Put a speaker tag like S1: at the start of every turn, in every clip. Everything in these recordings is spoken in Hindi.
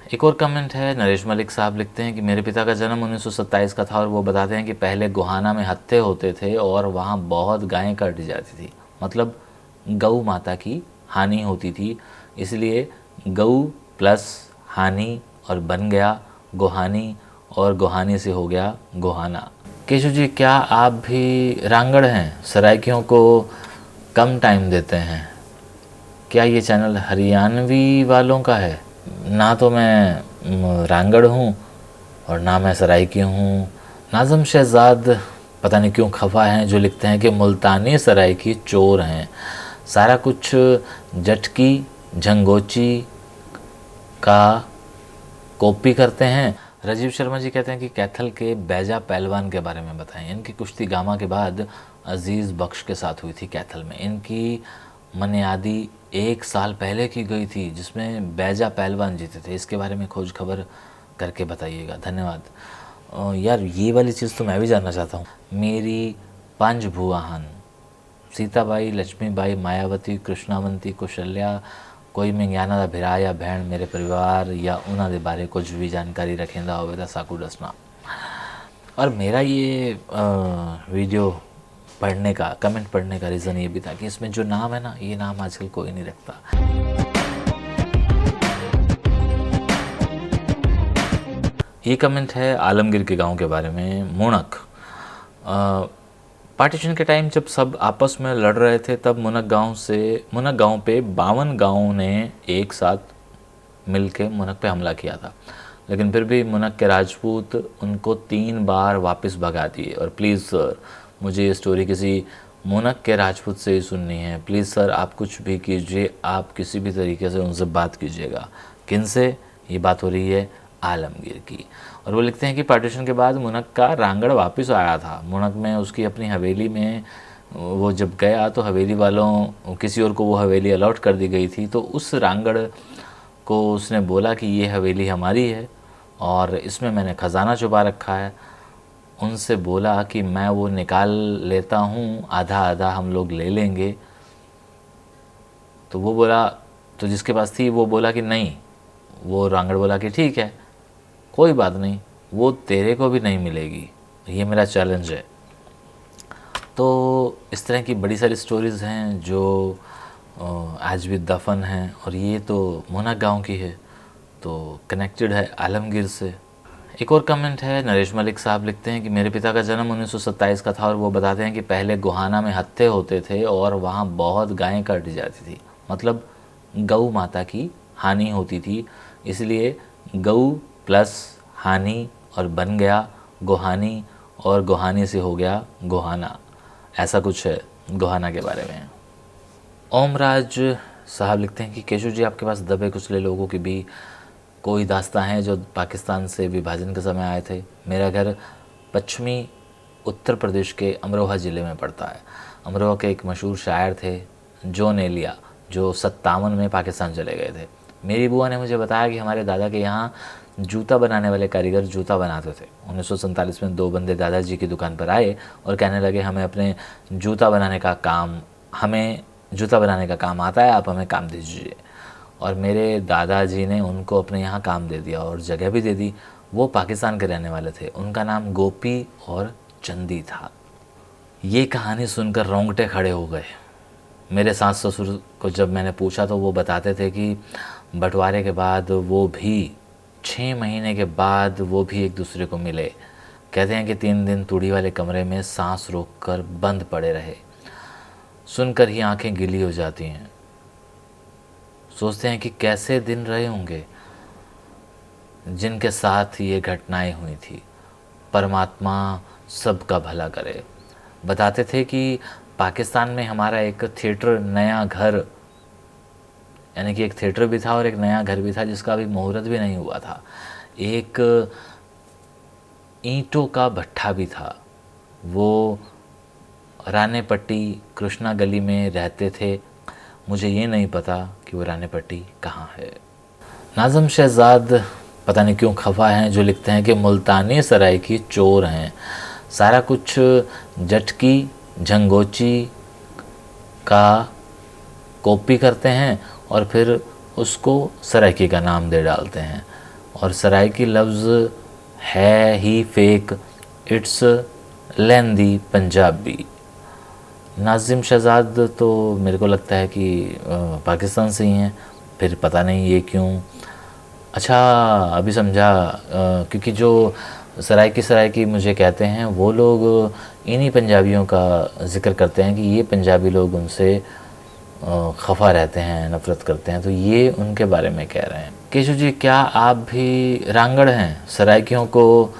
S1: एक और कमेंट है, नरेश मलिक साहब लिखते हैं कि मेरे पिता का जन्म 1927 का था और वो बताते हैं कि पहले गोहाना में हत्थे होते थे और वहाँ बहुत गायें काटी जाती थी, मतलब गऊ माता की हानि होती थी, इसलिए गऊ प्लस हानि और बन गया गोहानी और गोहानी से हो गया गोहाना। केशव जी, क्या आप भी रांगड़ हैं, सराइकियों को कम टाइम देते हैं? क्या ये चैनल हरियाणवी वालों का है? ना तो मैं रांगड़ हूँ और ना मैं सराइकी हूँ। नाज़म शहजाद पता नहीं क्यों खफा हैं, जो लिखते हैं कि मुल्तानी सराइकी चोर हैं, सारा कुछ जटकी झंगोची का कॉपी करते हैं। राजीव शर्मा जी कहते हैं कि कैथल के बैजा पहलवान के बारे में बताएं। इनकी कुश्ती गामा के बाद अजीज़ बख्श के साथ हुई थी कैथल में। इनकी मनियादी 1 साल पहले की गई थी जिसमें बैजा पहलवान जीते थे। इसके बारे में खोज खबर करके बताइएगा, धन्यवाद। यार ये वाली चीज़ तो मैं भी जानना चाहता हूँ। मेरी 5 भूआहन सीताबाई, लक्ष्मीबाई, मायावती, कृष्णावंती, कौशल्या, कोई मैं ज्ञाना दा भिरा या बहन मेरे परिवार या उन्हों के बारे कुछ भी जानकारी रखेंदा होवे तो साकू दसना। और मेरा ये वीडियो पढ़ने का, कमेंट पढ़ने का रीज़न ये भी था कि इसमें जो नाम है ना, ये नाम आजकल कोई नहीं रखता। ये कमेंट है आलमगीर के गांव के बारे में, मुनक। पार्टीशन के टाइम जब सब आपस में लड़ रहे थे तब मुनक गांव पे 52 गांवों ने एक साथ मिल के मुनक पे हमला किया था, लेकिन फिर भी मुनक के राजपूत उनको 3 बार वापस भगा दिए। और प्लीज़ सर, मुझे ये स्टोरी किसी मुनक के राजपूत से ही सुननी है। प्लीज़ सर, आप कुछ भी कीजिए, आप किसी भी तरीके से उनसे बात कीजिएगा। किन से? ये बात हो रही है आलमगीर की। और वो लिखते हैं कि पार्टीशन के बाद मुनक का रांगड़ वापस आया था। मुनक में उसकी अपनी हवेली में वो जब गया तो हवेली वालों, किसी और को वो हवेली अलॉट कर दी गई थी, तो उस रांगड़ को उसने बोला कि ये हवेली हमारी है और इसमें मैंने ख़जाना छुपा रखा है। उनसे बोला कि मैं वो निकाल लेता हूँ, आधा आधा हम लोग ले लेंगे। तो वो बोला, तो जिसके पास थी वो बोला कि नहीं। वो रांगड़ बोला कि ठीक है, कोई बात नहीं, वो तेरे को भी नहीं मिलेगी, ये मेरा चैलेंज है। तो इस तरह की बड़ी सारी स्टोरीज़ हैं जो आज भी दफन हैं, और ये तो मुनक गांव की है तो कनेक्टेड है आलमगीर से। एक और कमेंट है, नरेश मलिक साहब लिखते हैं कि मेरे पिता का जन्म 1927 का था और वो बताते हैं कि पहले गोहाना में हत्थे होते थे और वहाँ बहुत गायें काटी जाती थी, मतलब गऊ माता की हानि होती थी, इसलिए गऊ प्लस हानि और बन गया गोहानी और गोहानी से हो गया गोहाना। ऐसा कुछ है गोहाना के बारे में। ओमराज साहब लिखते हैं कि केशव जी, आपके पास दबे कुचले लोगों की भी कोई दास्तां हैं जो पाकिस्तान से विभाजन के समय आए थे? मेरा घर पश्चिमी उत्तर प्रदेश के अमरोहा ज़िले में पड़ता है। अमरोहा के एक मशहूर शायर थे जॉन एलिया, जो 57 में पाकिस्तान चले गए थे। मेरी बुआ ने मुझे बताया कि हमारे दादा के यहाँ जूता बनाने वाले कारीगर जूता बनाते थे। 1947 में 2 बंदे दादाजी की दुकान पर आए और कहने लगे, हमें जूता बनाने का काम आता है, आप हमें काम दीजिए। और मेरे दादाजी ने उनको अपने यहाँ काम दे दिया और जगह भी दे दी। वो पाकिस्तान के रहने वाले थे, उनका नाम गोपी और चंदी था। ये कहानी सुनकर रोंगटे खड़े हो गए। मेरे सास ससुर को जब मैंने पूछा तो वो बताते थे कि बंटवारे के बाद वो भी 6 महीने के बाद वो भी एक दूसरे को मिले। कहते हैं कि 3 दिन तुड़ी वाले कमरे में सांस रोककर बंद पड़े रहे। सुनकर ही आंखें गीली हो जाती हैं। सोचते हैं कि कैसे दिन रहे होंगे जिनके साथ ये घटनाएं हुई थी। परमात्मा सबका भला करे। बताते थे कि पाकिस्तान में हमारा एक थिएटर, नया घर, यानी कि एक थिएटर भी था और एक नया घर भी था जिसका अभी मुहूर्त भी नहीं हुआ था। एक ईंटों का भट्ठा भी था। वो राने पट्टी कृष्णा गली में रहते थे। मुझे ये नहीं पता कि वो राने पट्टी कहाँ है। नाज़म शहजाद पता नहीं क्यों खफा हैं, जो लिखते हैं कि मुल्तानी सराइकी चोर हैं, सारा कुछ जटकी झंगोची का कॉपी करते हैं और फिर उसको सराइकी का नाम दे डालते हैं। और सराइकी लफ्ज़ है ही फेक, इट्स लेंदी पंजाबी। नाजिम शहजाद तो मेरे को लगता है कि पाकिस्तान से ही हैं, फिर पता नहीं ये क्यों। अच्छा अभी समझा, क्योंकि जो सराइकी मुझे कहते हैं वो लोग इन्हीं पंजाबियों का ज़िक्र करते हैं कि ये पंजाबी लोग उनसे खफा रहते हैं, नफ़रत करते हैं, तो ये उनके बारे में कह रहे हैं। केशव जी, क्या आप भी रांगड़ हैं, सराइकियों को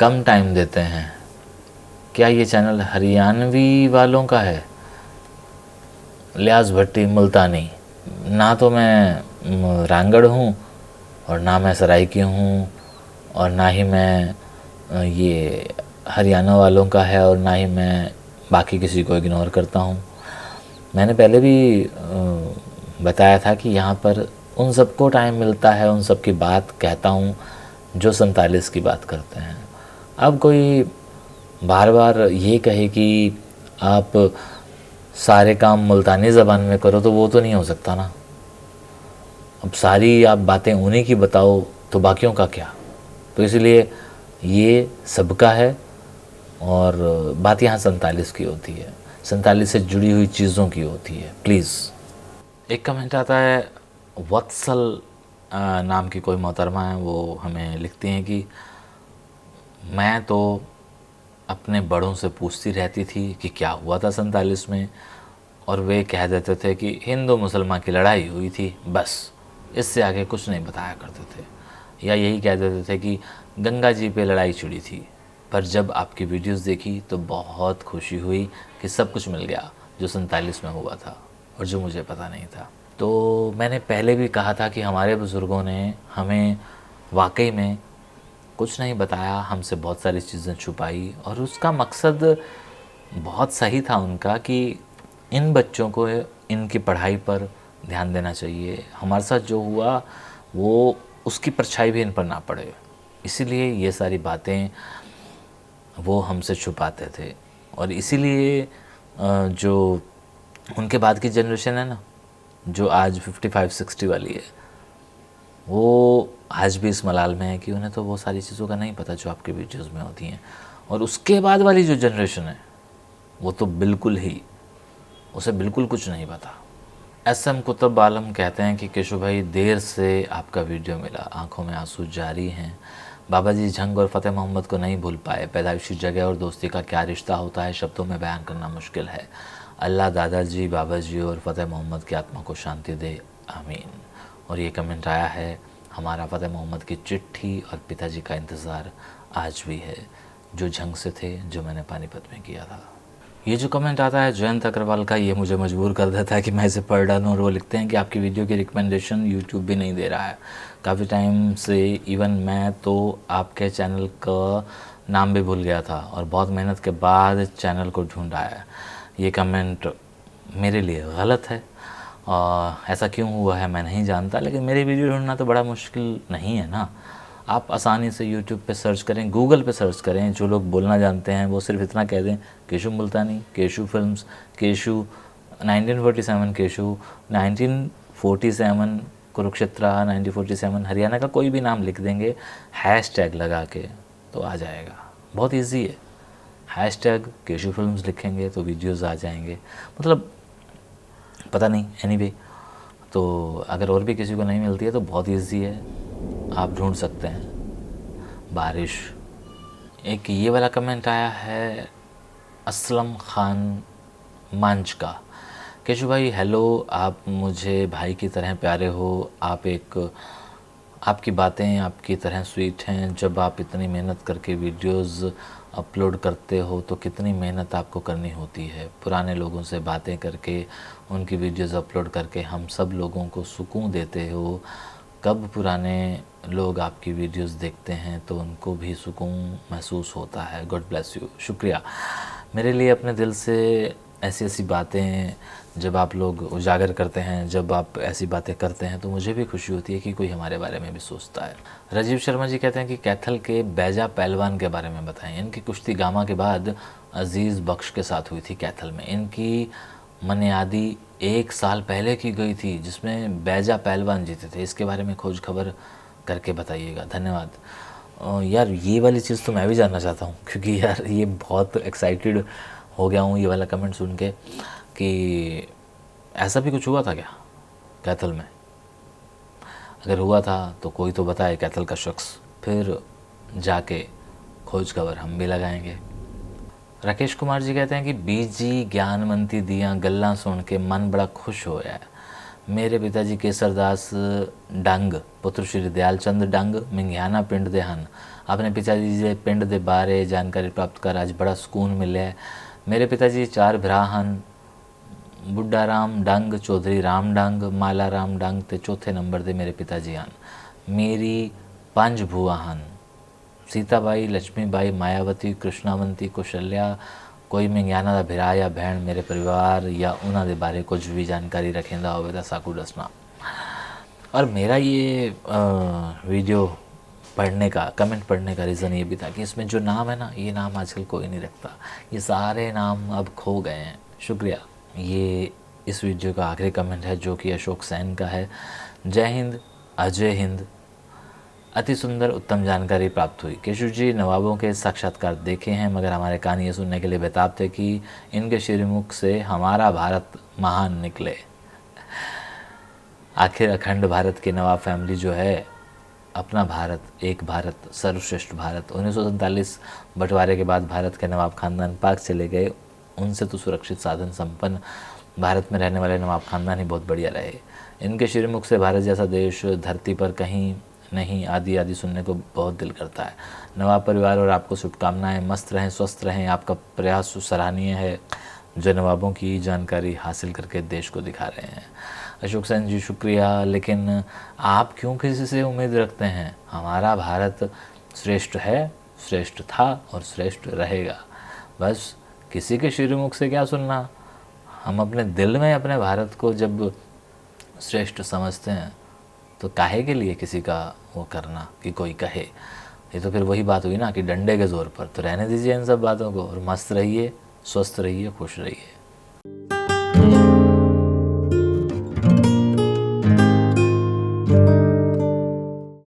S1: कम टाइम देते हैं? क्या ये चैनल हरियाणवी वालों का है? लियाज भट्टी मुल्तानी, ना तो मैं रांगड़ हूँ और ना मैं सराइकी हूँ और ना ही मैं ये हरियाणा वालों का है और ना ही मैं बाकी किसी को इग्नोर करता हूँ। मैंने पहले भी बताया था कि यहाँ पर उन सबको टाइम मिलता है, उन सब की बात कहता हूँ जो 47 की बात करते हैं। अब कोई बार बार ये कहे कि आप सारे काम मुल्तानी ज़बान में करो तो वो तो नहीं हो सकता ना। अब सारी आप बातें उन्हीं की बताओ तो बाकियों का क्या? तो इसलिए ये सबका है और बात यहाँ 47 की होती है, 47 से जुड़ी हुई चीज़ों की होती है। प्लीज़। एक कमेंट आता है, वत्सल नाम की कोई मोहतरमा है, वो हमें लिखती हैं कि मैं तो अपने बड़ों से पूछती रहती थी कि क्या हुआ था 47 में, और वे कह देते थे कि हिंदू मुसलमान की लड़ाई हुई थी, बस इससे आगे कुछ नहीं बताया करते थे। या यही कह देते थे कि गंगा जी पे लड़ाई छिड़ी थी। पर जब आपकी वीडियोस देखी तो बहुत खुशी हुई कि सब कुछ मिल गया जो 47 में हुआ था और जो मुझे पता नहीं था। तो मैंने पहले भी कहा था कि हमारे बुज़ुर्गों ने हमें वाकई में कुछ नहीं बताया, हमसे बहुत सारी चीज़ें छुपाई, और उसका मकसद बहुत सही था उनका कि इन बच्चों को इनकी पढ़ाई पर ध्यान देना चाहिए। हमारे साथ जो हुआ वो उसकी परछाई भी इन पर ना पड़े, इसीलिए ये सारी बातें वो हमसे छुपाते थे। और इसीलिए जो उनके बाद की जनरेशन है ना, जो आज 55-60 वाली है, वो आज भी इस मलाल में है कि उन्हें तो वो सारी चीज़ों का नहीं पता जो आपके वीडियोस में होती हैं। और उसके बाद वाली जो जनरेशन है वो तो बिल्कुल ही, उसे बिल्कुल कुछ नहीं पता। SM कुतुब आलम कहते हैं कि केशव भाई, देर से आपका वीडियो मिला, आंखों में आंसू जारी हैं। बाबा जी झंग और फ़तेह मोहम्मद को नहीं भूल पाए। पैदाइशी जगह और दोस्ती का क्या रिश्ता होता है, शब्दों में बयान करना मुश्किल है। अल्लाह दादाजी, बाबा जी और फ़तेह मोहम्मद की आत्मा को शांति दे, आमीन। और ये कमेंट आया है, हमारा फ़तेह मोहम्मद की चिट्ठी और पिताजी का इंतज़ार आज भी है, जो झंग से थे, जो मैंने पानीपत में किया था। ये जो कमेंट आता है जयंत अग्रवाल का, ये मुझे मजबूर कर देता है कि मैं इसे पढ़ डालूँ। और वो लिखते हैं कि आपकी वीडियो की रिकमेंडेशन यूट्यूब भी नहीं दे रहा है काफ़ी टाइम से, इवन मैं तो आपके चैनल का नाम भी भूल गया था और बहुत मेहनत के बाद चैनल को ढूंढा है। ये कमेंट मेरे लिए गलत है, ऐसा क्यों हुआ है मैं नहीं जानता, लेकिन मेरी वीडियो ढूंढना तो बड़ा मुश्किल नहीं है ना। आप आसानी से यूट्यूब पे सर्च करें, गूगल पे सर्च करें, जो लोग बोलना जानते हैं वो सिर्फ इतना कह दें, केशु मुल्तानी, केशु फिल्म्स, केशु 1947, केशु 1947 कुरुक्षेत्रा, 1947 हरियाणा का कोई भी नाम लिख देंगे हैशटैग लगा के तो आ जाएगा। बहुत इजी है, हैशटैग केशु फिल्म्स लिखेंगे तो वीडियोस आ जाएंगे। मतलब पता नहीं, एनीवे तो अगर और भी किसी को नहीं मिलती है तो बहुत इजी है, आप ढूंढ सकते हैं। बारिश। एक ये वाला कमेंट आया है असलम खान मंच का, केशु भाई हेलो, आप मुझे भाई की तरह प्यारे हो, आपकी बातें आपकी तरह स्वीट हैं। जब आप इतनी मेहनत करके वीडियोस अपलोड करते हो तो कितनी मेहनत आपको करनी होती है। पुराने लोगों से बातें करके, उनकी वीडियोस अपलोड करके हम सब लोगों को सुकून देते हो। कब पुराने लोग आपकी वीडियोस देखते हैं तो उनको भी सुकून महसूस होता है। God bless you. शुक्रिया। मेरे लिए अपने दिल से ऐसी ऐसी बातें जब आप लोग उजागर करते हैं, जब आप ऐसी बातें करते हैं तो मुझे भी खुशी होती है कि कोई हमारे बारे में भी सोचता है। राजीव शर्मा जी कहते हैं कि कैथल के बैजा पहलवान के बारे में बताएं। इनकी कुश्ती गामा के बाद अजीज़ बख्श के साथ हुई थी कैथल में। इनकी मनियादी 1 साल पहले की गई थी जिसमें बैजा पहलवान जीते थे। इसके बारे में खोज खबर करके बताइएगा। धन्यवाद। यार ये वाली चीज़ तो मैं भी जानना चाहता हूँ, क्योंकि यार ये बहुत एक्साइटेड हो गया हूँ ये वाला कमेंट सुन के कि ऐसा भी कुछ हुआ था क्या कैथल में। अगर हुआ था तो कोई तो बताए कैथल का शख्स, फिर जाके खोज खबर हम भी लगाएंगे। राकेश कुमार जी कहते हैं कि बीजी ज्ञानमंती दियाँ गल्लां सुन के मन बड़ा खुश होया है। मेरे पिताजी केसरदास डंग पुत्र श्री दयाल चंद डंग मिंगियाना पिंड दे ਹਨ। अपने पिताजी ਦੇ ਪਿੰਡ ਦੇ ਬਾਰੇ ਜਾਣਕਾਰੀ ਪ੍ਰਾਪਤ ਕਰ ਅੱਜ ਬੜਾ ਸਕੂਨ ਮਿਲਿਆ। ਮੇਰੇ ਪਿਤਾ ਜੀ 4 ਭਰਾ ਹਨ, ਬੁੱਢਾ ਰਾਮ ਡੰਗ, ਚੌਧਰੀ ਰਾਮ ਡੰਗ, ਮਾਲਾ ਰਾਮ ਡੰਗ ਤੇ ਚੌਥੇ ਨੰਬਰ ਦੇ ਮੇਰੇ ਪਿਤਾ ਜੀ ਹਨ। ਮੇਰੀ 5 ਭੂਆ ਹਨ, सीताबाई, लक्ष्मीबाई, मायावती, कृष्णावंती, कौशल्या। कोई मिंगियाना का भिरा या भैन मेरे परिवार या उन्होंने बारे कुछ भी जानकारी रखेंदा होवे तो साकू दसना। और मेरा ये वीडियो पढ़ने का, कमेंट पढ़ने का रीज़न ये भी था कि इसमें जो नाम है ना, ये नाम आजकल कोई नहीं रखता, ये सारे नाम अब खो गए हैं। शुक्रिया। ये इस वीडियो का आखिरी कमेंट है जो कि अशोक सैन का है। जय हिंद, अजय हिंद। अति सुंदर उत्तम जानकारी प्राप्त हुई। केशव जी, नवाबों के साक्षात्कार देखे हैं, मगर हमारे कान ये सुनने के लिए बेताब थे कि इनके श्रीमुख से हमारा भारत महान निकले। आखिर अखंड भारत की नवाब फैमिली जो है, अपना भारत, एक भारत, सर्वश्रेष्ठ भारत। 1947 बंटवारे के बाद भारत के नवाब खानदान पाक चले गए। उनसे तो सुरक्षित साधन संपन्न भारत में रहने वाले नवाब खानदान ही बहुत बढ़िया रहे। इनके श्रीमुख से भारत जैसा देश धरती पर कहीं नहीं, आदि आदि सुनने को बहुत दिल करता है। नवाब परिवार और आपको शुभकामनाएं। मस्त रहें, स्वस्थ रहें। आपका प्रयास सराहनीय है जो नवाबों की जानकारी हासिल करके देश को दिखा रहे हैं। अशोक सेन जी, शुक्रिया। लेकिन आप क्यों किसी से उम्मीद रखते हैं? हमारा भारत श्रेष्ठ है, श्रेष्ठ था और श्रेष्ठ रहेगा। बस किसी के श्रीमुख से क्या सुनना। हम अपने दिल में अपने भारत को जब श्रेष्ठ समझते हैं तो काहे के लिए किसी का वो करना कि कोई कहे। ये तो फिर वही बात हुई ना कि डंडे के ज़ोर पर। तो रहने दीजिए इन सब बातों को और मस्त रहिए, स्वस्थ रहिए, खुश रहिए।